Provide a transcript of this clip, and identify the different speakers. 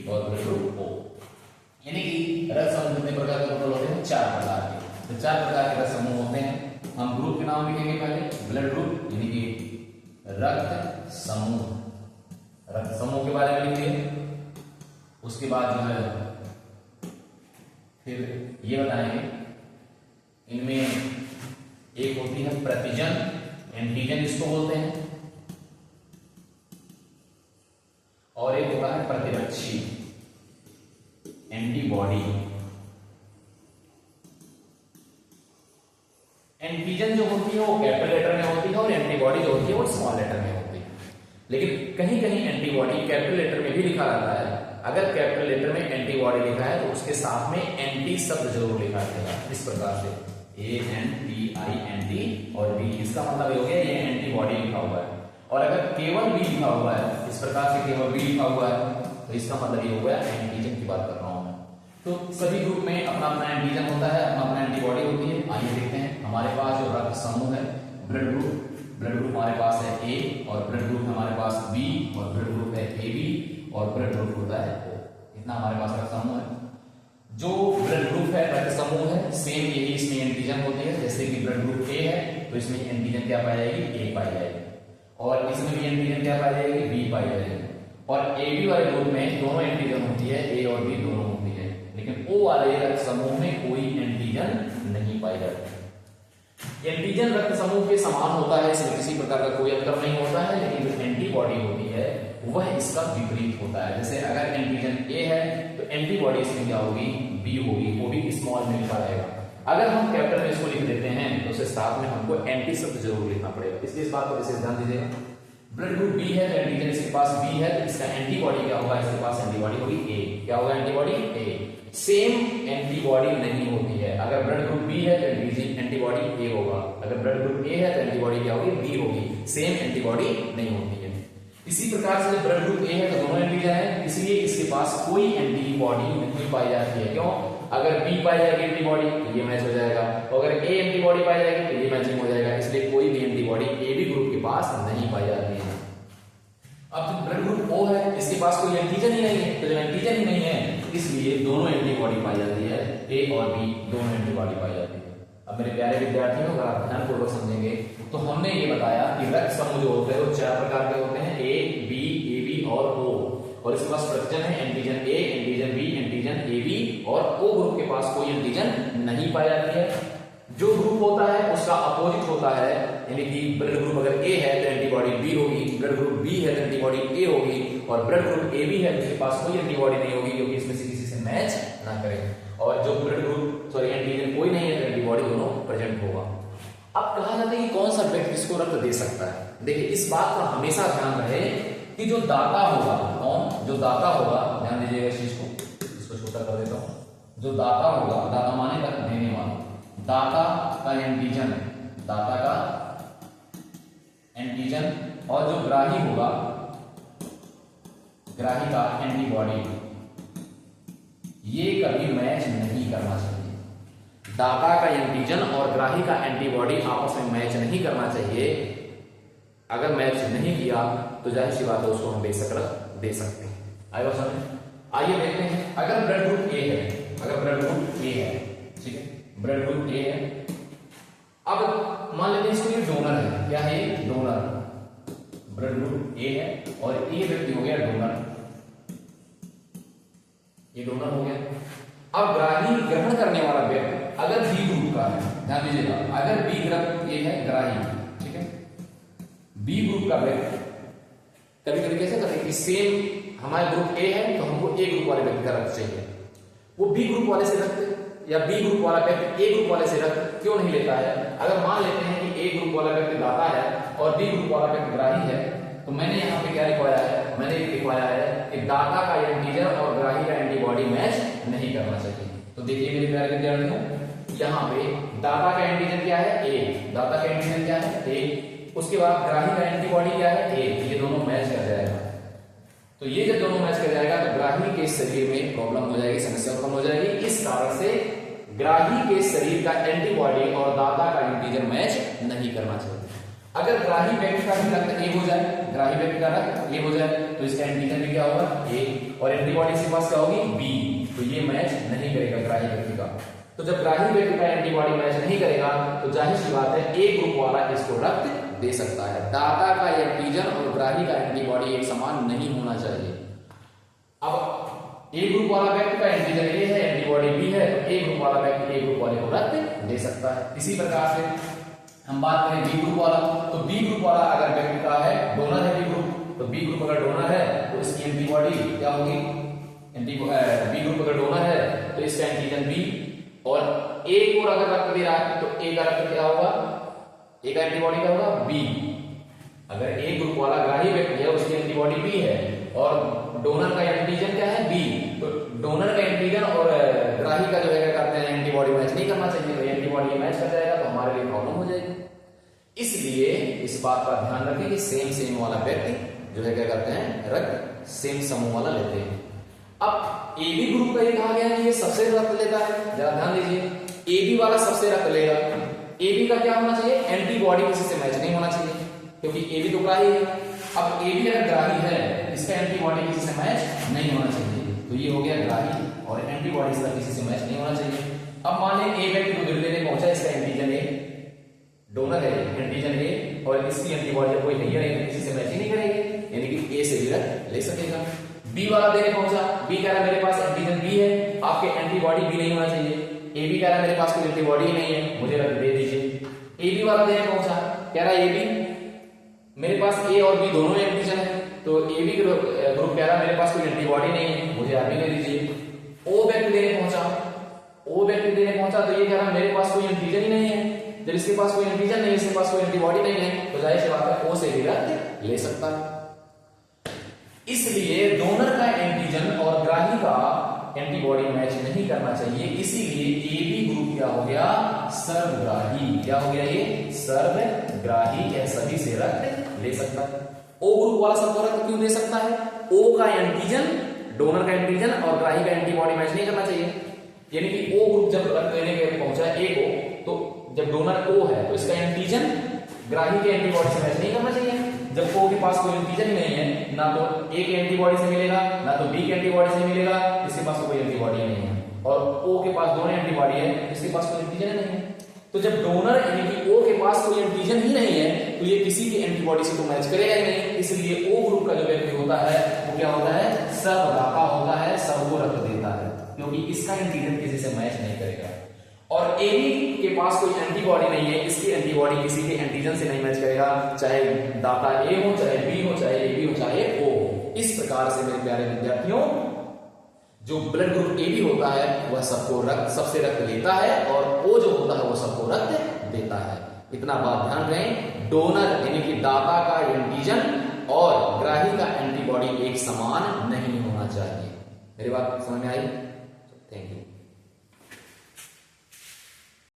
Speaker 1: और blood group O. यानी कि रक्त समूह कितने प्रकार के टोटल होते हैं? 4 प्रकार के। तो 4 प्रकार के रक्त समूह होते हैं। हम ग्रुप के नाम लिखेंगे पहले ब्लड ग्रुप यानी कि रक्त समूह, रक्त समूह के बारे में लिखिए। उसके बाद जो है फिर ये बताएंगे इनमें एक होती है प्रतिजन, एंटीजन इसको बोलते हैं, और एक होता है प्रतिरक्षी, एंटीबॉडी। एंटीजन जो होती है वो कैपिटल लेटर में होती है और एंटीबॉडी जो होती है वो स्मॉल लेटर में होती है। लेकिन कहीं कहीं एंटीबॉडी कैपिटल लेटर में भी लिखा रहता है। अगर कैपिटल लेटर में एंटीबॉडी लिखा है तो उसके साथ में एंटी शब्द जरूर लिखा जाएगा, इस प्रकार से ANTI एंटी और बी, इसका मतलब ये हो गया ये एंटीबॉडी लिखा हुआ है। और अगर केवल बी लिखा हुआ है, इस प्रकार से केवल बी लिखा हुआ है, तो इसका मतलब ये हो गया एंटीजन की बात कर रहा हूं मैं। तो सभी ग्रुप में अपना अपना एंटीजन होता है, अपना अपना एंटीबॉडी होती है। आइए देखते हैं हमारे पास जो रक्त समूह है ब्लड ग्रुप हमारे पास है ए, और ब्लड ग्रुप हमारे पास बी, और ब्लड ग्रुप है AB, और ब्लड ग्रुप होता है O। इतना हमारे पास रक्त समूह है। जो ब्लड ग्रुप है, रक्त समूह है, सेम यही इसमें एंटीजन होती है। जैसे कि ब्लड ग्रुप A है तो इसमें एंटीजन क्या पाई जाएगी? A पाई जाएगी, और इसमें भी एंटीजन क्या पाई जाएगी? B पाई जाएगी। और AB वाले ग्रुप में दोनों एंटीजन होती है, A और B दोनों होती है, लेकिन O वाले रक्त समूह में कोई एंटीजन नहीं पाई जाती। एंटीजन रक्त समूह के समान होता है, इसमें किसी प्रकार का कोई अंतर नहीं होता है, लेकिन जो एंटीबॉडी होती है वह इसका विपरीत होता है। जैसे अगर एंटीजन A है तो एंटीबॉडी इसमें क्या होगी? B होगी, वो भी स्मॉल में लिखा रहेगा। अगर हम कैपिटल में इसको लिख देते हैं तो उसके साथ में हमको एंटी शब्द जरूर लिखना पड़ेगा, इसलिए इस बात को विशेष ध्यान दीजिएगा। ब्लड ग्रुप B है तो एंटीजन इसके पास B है, तो इसका एंटीबॉडी क्या होगा? इसके पास एंटीबॉडी होगी A। क्या होगा? Antibody A। सेम एंटीबॉडी नहीं होती है। अगर ब्लड ग्रुप B है तो एंटीबॉडी A होगा, अगर ब्लड ग्रुप A है तो एंटीबॉडी क्या होगी? B होगी। सेम एंटीबॉडी नहीं होती है। इसी प्रकार से ब्लड ग्रुप A है तो दोनों एंटीजन है, इसलिए इसके पास कोई एंटीबॉडी नहीं पाई जाती है। क्यों? अगर B पाई जाएगी एंटीबॉडी तो ये मैच हो जाएगा, और अगर A एंटीबॉडी पाई जाएगी तो ये मैचिंग हो जाएगा। इसलिए कोई भी एंटीबॉडी AB ग्रुप के पास नहीं पाई जाती है। अब जो ब्लड ग्रुप O है इसके पास कोई एंटीजन ही नहीं है, तो जब एंटीजन ही नहीं है इसलिए दोनों एंटीबॉडी पाई जाती है, A और B दोनों एंटीबॉडी पाई जाती है। अब मेरे प्यारे विद्यार्थियों, अगर आप ध्यानपूर्वक समझेंगे तो हमने ये बताया कि रक्त समूह जो होते हैं वो 4 प्रकार के होते हैं, A, B, AB और O। और इसके पास प्रतिजन है antigen A, antigen B, antigen AB, और O ग्रुप के पास कोई एंटीजन नहीं पाई जाती है। जो ग्रुप होता है उसका अपोजिट होता है, यानी कि ब्लड ग्रुप अगर A है तो एंटीबॉडी B होगी, ब्लड ग्रुप B है तो एंटीबॉडी A होगी, और ब्लड ग्रुप AB है जिसके पास कोई एंटीबॉडी नहीं होगी क्योंकि इसमें से किसी से मैच ना करे। और जो ब्लड ग्रुप एंटीजन कोई नहीं है तो एंटीबॉडी दोनों प्रेजेंट होगा। अब कहा जाता है कि कौन सा व्यक्ति किसको रक्त दे सकता है। देखिए इस बात का हमेशा ध्यान रहे कि जो दाता होगा, कौन? जो दाता होगा, ध्यान दीजिएगा इस चीज को, इसको छोटा कर देता हूं। जो दाता होगा, दाता माने रक्त देने वाला, दाता का एंटीजन, दाता का एंटीजन, और जो ग्राही होगा, ग्राही का एंटीबॉडी, ये कभी मैच नहीं करना चाहिए। दाता का एंटीजन और ग्राही का एंटीबॉडी आपस में मैच नहीं करना चाहिए। अगर मैच नहीं किया तो जाहिर सी बात है उसको हम बेशक रक्त दे सकते हैं। आइए समझ, आइए देखते हैं। अगर ब्लड ग्रुप A है, अगर ब्लड ग्रुप A है, ठीक है, ब्लड ग्रुप A है। अब मान लेते हैं इसको ये डोनर है, क्या है? डोनर। ब्लड ग्रुप A है और ये व्यक्ति हो गया डोनर, ये डोनर हो गया। अब ग्राही ग्रहण करने वाला व्यक्ति अगर B ग्रुप का है, ध्यान दीजिएगा, अगर B ग्रुप ये है ग्राही, ठीक है, B ग्रुप का व्यक्ति कभी कभी कैसे करते हैं कि सेम हमारे ग्रुप A है तो हमको A ग्रुप वाले व्यक्ति का रक्त चाहिए, वो B ग्रुप वाले से रक्त या B ग्रुप वाला व्यक्ति A ग्रुप वाले से रक्त क्यों नहीं लेता है? अगर मान लेते हैं कि A ग्रुप वाला व्यक्ति दाता है और B ग्रुप वाला व्यक्ति ग्राही है, तो मैंने यहाँ पे क्या लिखवाया है? मैंने लिखवाया है कि दाता का एंटीजन और ग्राही का एंटीबॉडी मैच नहीं करना चाहिए। तो देखिए मेरे प्यारे विद्यार्थियों, यहाँ पे दाता का एंटीजन क्या है? A। दाता का एंटीजन क्या है? A। उसके बाद ग्राही का एंटीबॉडी क्या है? A। ये दोनों मैच कर जाएगा। तो ये जब दोनों मैच कर जाएगा तो ग्राही के शरीर में प्रॉब्लम हो जाएगी, समस्या उत्पन्न हो जाएगी। इस कारण से ग्राही के शरीर का एंटीबॉडी और दाता का एंटीजन मैच नहीं करना चाहिए। अगर ग्राही व्यक्ति का भी रक्त A हो जाए, ग्राही व्यक्ति का रक्त A हो जाए तो तो इसका एंटीजन भी क्या होगा ए, और एंटीबॉडी इसके पास क्या होगी बी, तो ये मैच नहीं करेगा ग्राही व्यक्ति का। तो जब ग्राही व्यक्ति का एंटीबॉडी मैच नहीं करेगा तो जाहिर सी बात है ए ग्रुप वाला इसको रक्त दे सकता है। दाता का एंटीजन और ग्राही का एंटीबॉडी एक समान नहीं होना चाहिए। अब ए ग्रुप वाला व्यक्ति का एंटीजन ए है, एंटीबॉडी बी है, तो ए ग्रुप वाला व्यक्ति ए ग्रुप वाले को रक्त दे सकता है। इसी प्रकार से हम बात करें बी ग्रुप वाला, तो बी ग्रुप वाला अगर व्यक्ति का है डोनर है बी ग्रुप, तो बी ग्रुप अगर डोनर है तो इसकी एंटीबॉडी क्या होगी, बी ग्रुप अगर डोनर है तो इसका एंटीजन बी, और ए को अगर रक्त दे रहा है तो ए का रक्त क्या होगा, ए का एंटीबॉडी क्या होगा बी। अगर ए ग्रुप वाला ग्राही व्यक्ति है उसकी एंटीबॉडी बी है और डोनर का एंटीजन क्या है बी, तो डोनर का एंटीजन और ग्राही का जो है क्या करते हैं एंटीबॉडी मैच नहीं करना चाहिए, तो एंटीबॉडी मैच कर जाएगा तो हमारे लिए प्रॉब्लम हो जाएगी। इसलिए इस बात का ध्यान रखें कि सेम वाला व्यक्ति जो है क्या करते हैं रक्त सेम समूह वाला लेते हैं। अब एबी ग्रुप का ये कहा गया है कि ये सबसे रक्त लेता है, जरा ध्यान दीजिए, एबी वाला सबसे रक्त लेगा। एबी का क्या होना चाहिए, एंटीबॉडी किसी से मैच नहीं होना चाहिए क्योंकि एबी तो ग्राही है। अब एबी अगर ग्राही है इसका एंटीबॉडी किसी से मैच नहीं होना चाहिए, तो ये हो गया ग्राही और एंटीबॉडी इसका किसी से मैच नहीं होना चाहिए। अब मान लें ए व्यक्ति को दिल लेने पहुंचा, इसका एंटीजन ए, डोनर है एंटीजन ए और इसकी एंटीबॉडी कोई नहीं है किसी से मैच ही नहीं करेगी, यानी कि ए से भी रक्त ले सकेगा। बी वाला देने पहुंचा, बी कह रहा है मेरे पास एंटीजन बी है, आपके एंटीबॉडी बी नहीं होना चाहिए। ए बी कह रहा है मेरे पास कोई एंटीबॉडी नहीं है, मुझे रक्त दे दीजिए। ए बी वाला देने पहुंचा, कह रहा है ए बी मेरे पास ए और बी दोनों एंटीजन है, तो ए बी ग्रुप कह रहा है मेरे पास कोई एंटीबॉडी नहीं है, मुझे आप भी दे दीजिए। ओ व्यक्ति देने पहुंचा, ओ व्यक्ति देने पहुंचा तो ये कह रहा है मेरे पास कोई एंटीजन ही नहीं है। जब इसके पास कोई एंटीजन नहीं है, इसके पास कोई एंटीबॉडी नहीं है, तो जाहिर सी बात है ओ से भी रक्त ले सकता है। इसलिए डोनर का एंटीजन और ग्राही का एंटीबॉडी मैच नहीं करना चाहिए, इसीलिए ए बी ग्रुप क्या हो गया सर्वग्राही। क्या हो गया ये सर्वग्राही, यह सभी से रक्त ले सकता है। ओ ग्रुप वाला सबको रक्त क्यों दे सकता है, ओ का एंटीजन डोनर का एंटीजन और ग्राही का एंटीबॉडी मैच नहीं करना चाहिए, यानी कि ओ ग्रुप जब रक्त लेने के पहुंचा ए को, तो जब डोनर ओ है तो इसका एंटीजन ग्राही के एंटीबॉडी से मैच नहीं करना चाहिए। जब ओ के पास कोई एंटीजन ही नहीं है, ना तो ए के एंटीबॉडी से मिलेगा ना तो बी के एंटीबॉडी से मिलेगा, इसके पास कोई एंटीबॉडी नहीं है, और ओ के पास दोनों एंटीबॉडी है, इसके पास कोई एंटीजन नहीं है। तो जब डोनर यानी कि ओ के पास कोई एंटीजन ही नहीं है तो ये किसी की एंटीबॉडी से तो मैच करेगा ही नहीं, इसलिए ओ ग्रुप का जो व्यक्ति होता है वो क्या होता है सर्वदाता होता है, सबको रक्त देता है क्योंकि इसका एंटीजन किसी से मैच नहीं करेगा। और ए बी के पास कोई एंटीबॉडी नहीं है, इसकी एंटीबॉडी किसी के एंटीजन से नहीं मैच करेगा, चाहे दाता ए हो, चाहे बी हो, चाहे ए बी हो, चाहे ओ हो। इस प्रकार से मेरे प्यारे विद्यार्थियों जो ब्लड ग्रुप ए बी होता है वह सबसे रक्त लेता है और ओ जो होता है वो सबको रक्त देता है। इतना बात ध्यान रखें, डोनर यानी कि दाता का एंटीजन और ग्राही का एंटीबॉडी एक समान नहीं होना चाहिए। मेरी बात समझ में आई? Thank you.